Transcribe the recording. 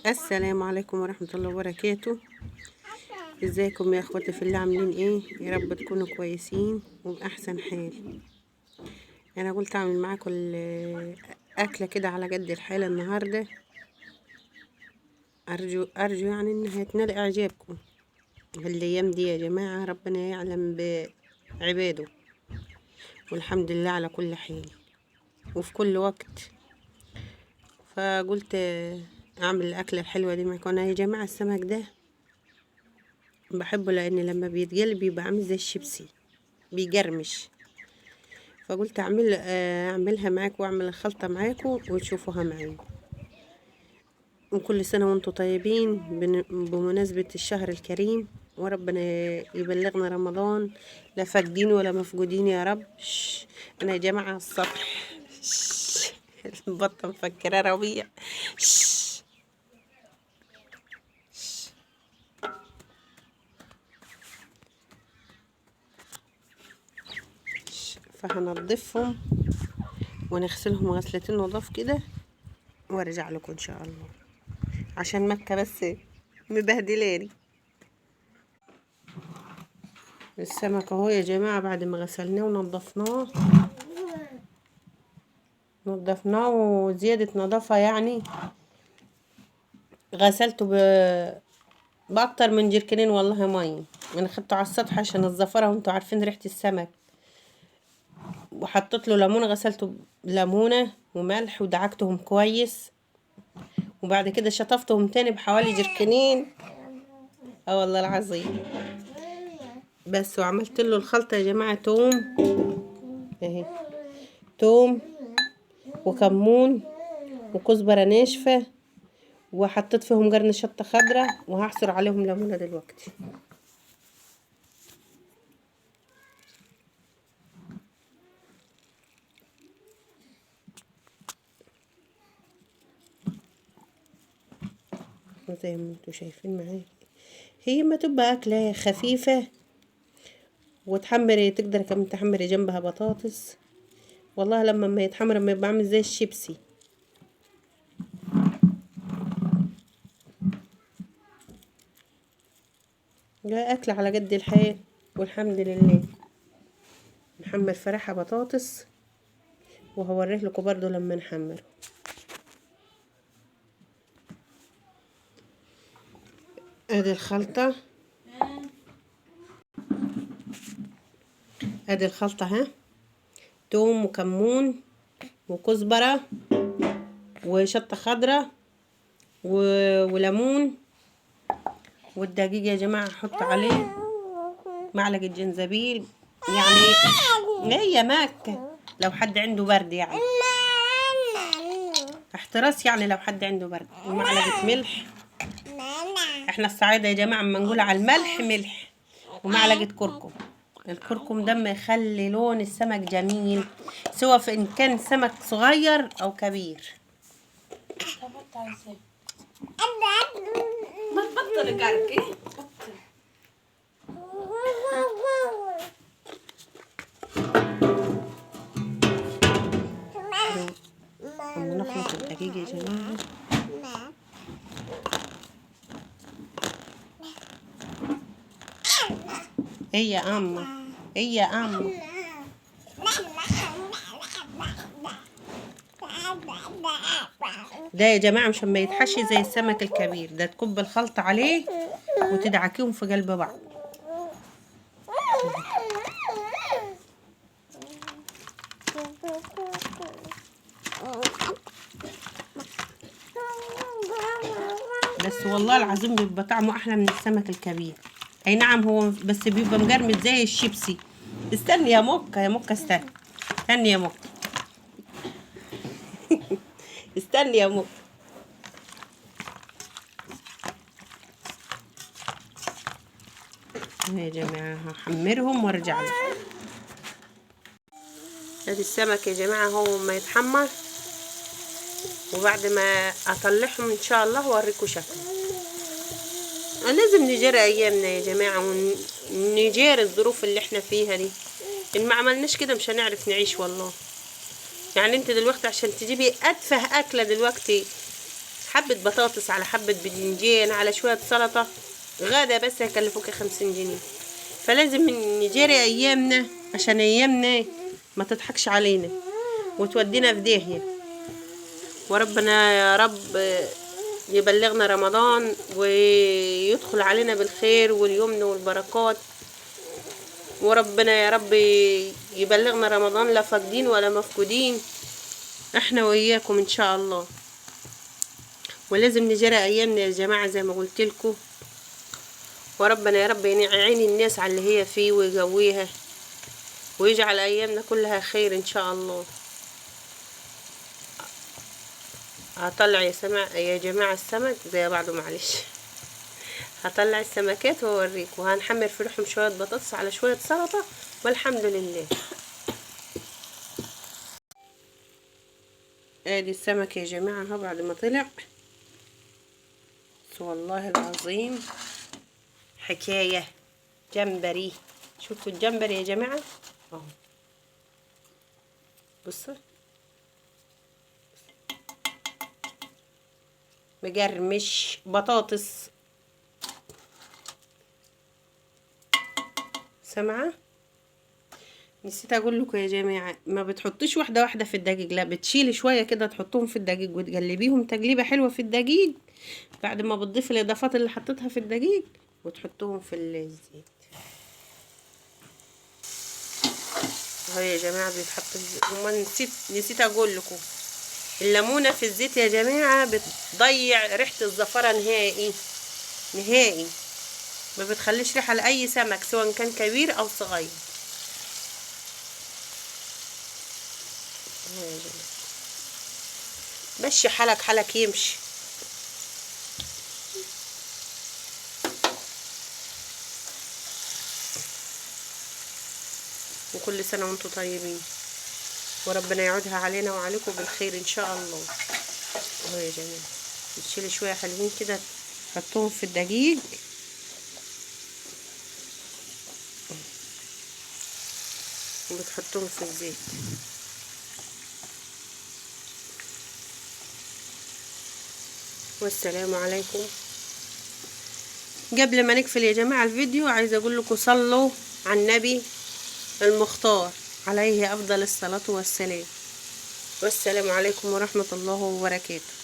السلام عليكم ورحمة الله وبركاته. ازيكم يا اخواتي في الله؟ عاملين ايه؟ يا رب تكونوا كويسين وبأحسن حال. انا قلت اعمل معاكم اكلة كده على قد الحال النهاردة. ارجو يعني انها تنال اعجابكم. الايام دي يا جماعة ربنا يعلم بعباده، والحمد لله على كل حال وفي كل وقت. فقلت اعمل الاكلة الحلوة دي معاكم. انا يا جماعة السمك ده بحبه لان لما بيتقلي بيبقى عامل زي الشيبسي، بيجرمش. فقلت اعملها معاكم واعمل الخلطة معاكم وتشوفوها معي. وكل سنة وانتم طيبين بمناسبة الشهر الكريم، وربنا يبلغنا رمضان لا فاقدين ولا مفقودين يا رب. انا يا جماعة السطح البطة مفكرة ربيع. فهنضفهم ونغسلهم غسلتين نضاف كده وارجع لكم ان شاء الله، عشان مكة بس مبهدلاني. السمك اهو يا جماعة بعد ما غسلناه ونضفناه وزيادة نظافة يعني. غسلته بأكتر من جركنين والله مية. انا خدته على السطح عشان الزفرة، وانتوا عارفين ريحة السمك. وحطيت له ليمونة، غسلته بليمونة وملح ودعكتهم كويس، وبعد كده شطفتهم تاني بحوالي جركنين. اه والله العظيم. بس وعملت له الخلطة يا جماعة: توم اهي، توم وكمون وكزبرة ناشفة، وحطيت فيهم قرن شطة خضرة، وهعصر عليهم ليمونة دلوقتي. زي ما انتوا شايفين معايا، هي ما تبقى أكلة خفيفة وتحمري، تقدر كمان تحمري جنبها بطاطس. والله لما ما يتحمر ما يبقى عامل زي الشيبسي. لا، أكل على قد الحال والحمد لله. نحمر فرحة بطاطس وهوريه لكم برضو لما نحمره. ادي الخلطة، ادي الخلطة ها: توم وكمون وكزبرة وشطة خضرة وليمون. والدقيق يا جماعة احط عليه معلقة جنزبيل، يعني هي ماكة لو حد عنده برد، يعني احتراس، يعني لو حد عنده برد. ومعلقة ملح، احنا الصعايدة يا جماعة اما نقول على الملح ملح. ومعلقة كركم. الكركم ده ما يخلي لون السمك جميل، سواء في ان كان سمك صغير او كبير. ما تبطل كركي. اما نخلط الدقيق يا جماعة، هي أما هي أما ده يا جماعة مش ما يتحشي زي السمك الكبير ده، تكب الخلطة عليه وتدعكيهم في قلب بعض. بس والله العظيم بيبقى طعمه احلى من السمك الكبير. اي نعم هو بس بيبقى مجرمد زي الشيبسي. استني يا موكا، يا موكا استني، استني يا موكا استني يا موكا. يا جماعة هحمرهم وارجع لكم. ادي السمك يا جماعة هو ما يتحمر، وبعد ما اطلعهم ان شاء الله اوريكم شكله. لازم نجري ايامنا يا جماعة، ونجير الظروف اللي احنا فيها دي. ان ما عملناش كده مش هنعرف نعيش والله. يعني انت دلوقتي عشان تجيبي اتفه اكلة دلوقتي حبة بطاطس على حبة بدنجان على شوية سلطة، غدا بس هيكلفوك 50 جنيه. فلازم نجري ايامنا عشان ايامنا ما تضحكش علينا وتودينا في داهية. وربنا يا رب يبلغنا رمضان ويدخل علينا بالخير واليمن والبركات. وربنا يا رب يبلغنا رمضان لا فاقدين ولا مفقودين، احنا واياكم ان شاء الله. ولازم نجري ايامنا يا جماعة زي ما قلت لكم. وربنا يا رب يعين الناس على اللي هي فيه ويقويها ويجعل ايامنا كلها خير ان شاء الله. هطلع يا جماعة السمك زي بعضه، معلش. هطلع السمكات واوريكم. وهنحمر في لحم شوية بطاطس على شوية سلطة والحمد لله. ادي السمك يا جماعة اهو بعد ما طلع. والله العظيم حكاية جمبري. شوفوا الجمبري يا جماعة اهو، بصوا مجرمش. بطاطس سامعة؟ نسيت اقول لكم يا جماعة، ما بتحطيش واحدة واحدة في الدقيق، لا بتشيلي شوية كده تحطهم في الدقيق وتقلبيهم تقليبة حلوة في الدقيق بعد ما بتضيفي الاضافات اللي حطيتها في الدقيق وتحطوهم في الزيت اهو يا جماعة. بيتحط وما نسيت اقول لكم، الليمونة في الزيت يا جماعة بتضيع ريحة الزفرة نهائي نهائي، ما بتخليش ريحة لأي سمك سواء كان كبير أو صغير. يا جماعة مشي حالك حالك يمشي. وكل سنة وانتم طيبين، وربنا يعودها علينا وعليكم بالخير ان شاء الله. اهو يا جماعة بتشيلي شوية حلوين كده تحطوهم في الدقيق وبتحطوهم في الزيت. والسلام عليكم. قبل ما نقفل يا جماعة الفيديو عايزة اقول لكم صلوا على النبي المختار عليه افضل الصلاة والسلام. والسلام عليكم ورحمة الله وبركاته.